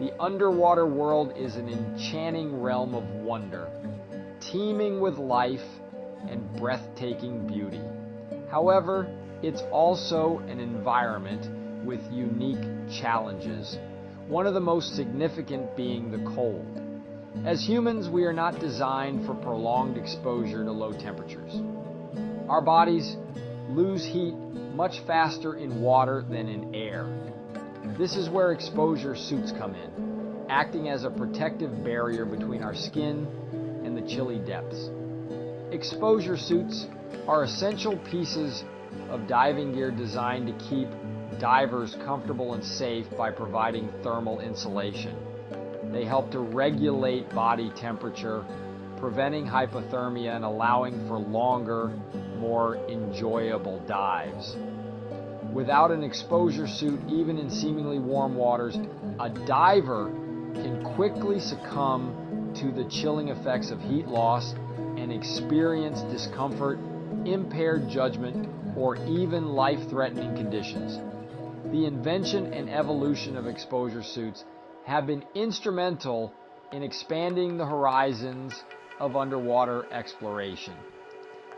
The underwater world is an enchanting realm of wonder, teeming with life and breathtaking beauty. However, it's also an environment with unique challenges, one of the most significant being the cold. As humans, we are not designed for prolonged exposure to low temperatures. Our bodies lose heat much faster in water than in air. This is where exposure suits come in, acting as a protective barrier between our skin and the chilly depths. Exposure suits are essential pieces of diving gear designed to keep divers comfortable and safe by providing thermal insulation. They help to regulate body temperature, preventing hypothermia and allowing for longer, more enjoyable dives. Without an exposure suit, even in seemingly warm waters, a diver can quickly succumb to the chilling effects of heat loss and experience discomfort, impaired judgment, or even life-threatening conditions. The invention and evolution of exposure suits have been instrumental in expanding the horizons of underwater exploration.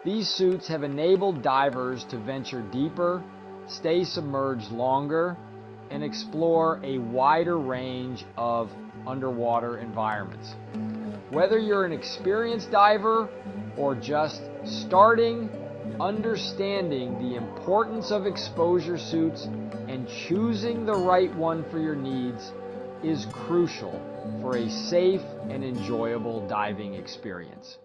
These suits have enabled divers to venture deeper, stay submerged longer, and explore a wider range of underwater environments. Whether you're an experienced diver or just starting, understanding the importance of exposure suits and choosing the right one for your needs is crucial for a safe and enjoyable diving experience.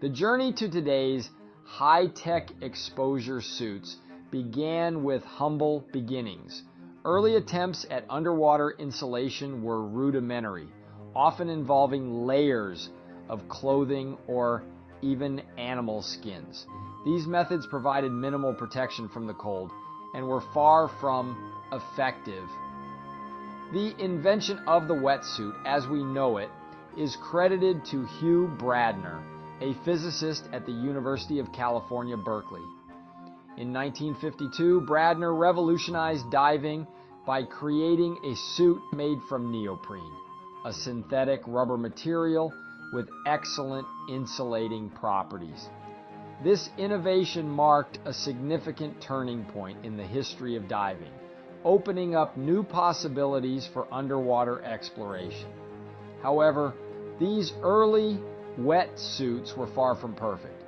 The journey to today's high-tech exposure suits began with humble beginnings. Early attempts at underwater insulation were rudimentary, often involving layers of clothing or even animal skins. These methods provided minimal protection from the cold and were far from effective. The invention of the wetsuit, as we know it, is credited to Hugh Bradner, a physicist at the University of California, Berkeley. In 1952, Bradner revolutionized diving by creating a suit made from neoprene, a synthetic rubber material with excellent insulating properties. This innovation marked a significant turning point in the history of diving, opening up new possibilities for underwater exploration. However, these early wet suits were far from perfect.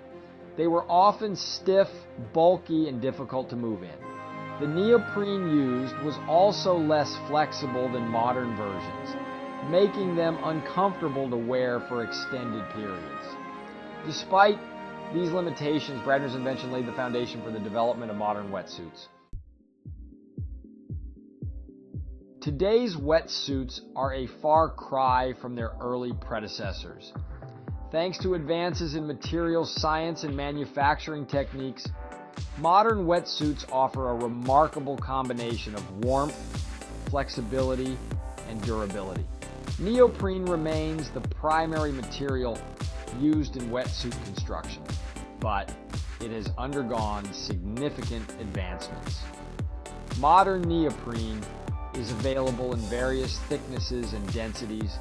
They were often stiff, bulky, and difficult to move in. The neoprene used was also less flexible than modern versions, making them uncomfortable to wear for extended periods. Despite these limitations, Bradner's invention laid the foundation for the development of modern wetsuits. Today's wetsuits are a far cry from their early predecessors. Thanks to advances in materials science and manufacturing techniques, modern wetsuits offer a remarkable combination of warmth, flexibility, and durability. Neoprene remains the primary material used in wetsuit construction, but it has undergone significant advancements. Modern neoprene is available in various thicknesses and densities,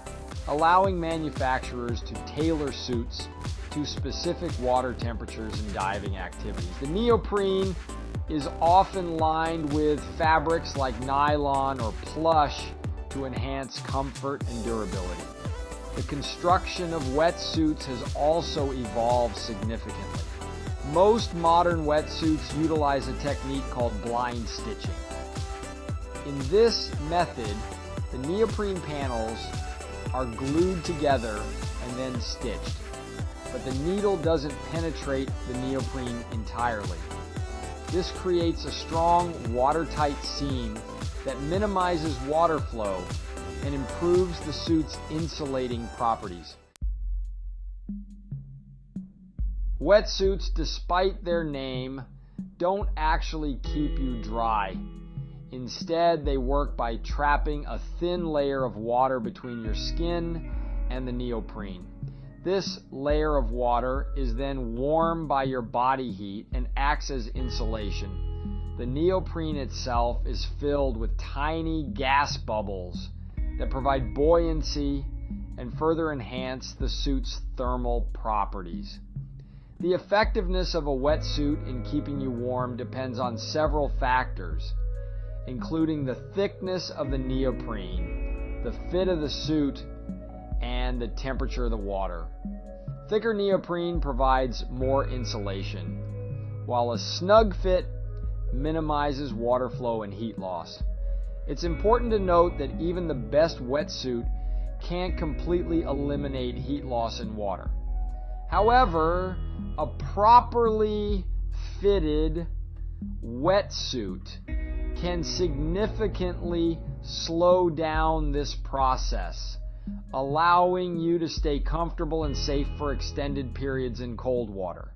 allowing manufacturers to tailor suits to specific water temperatures and diving activities. The neoprene is often lined with fabrics like nylon or plush to enhance comfort and durability. The construction of wetsuits has also evolved significantly. Most modern wetsuits utilize a technique called blind stitching. In this method, the neoprene panels are glued together and then stitched, but the needle doesn't penetrate the neoprene entirely. This creates a strong, watertight seam that minimizes water flow and improves the suit's insulating properties. Wetsuits, despite their name, don't actually keep you dry. Instead, they work by trapping a thin layer of water between your skin and the neoprene. This layer of water is then warmed by your body heat and acts as insulation, The neoprene itself is filled with tiny gas bubbles that provide buoyancy and further enhance the suit's thermal properties. The effectiveness of a wetsuit in keeping you warm depends on several factors, including the thickness of the neoprene, the fit of the suit, and the temperature of the water. Thicker neoprene provides more insulation, while a snug fit minimizes water flow and heat loss. It's important to note that even the best wetsuit can't completely eliminate heat loss in water. However, a properly fitted wetsuit can significantly slow down this process, allowing you to stay comfortable and safe for extended periods in cold water.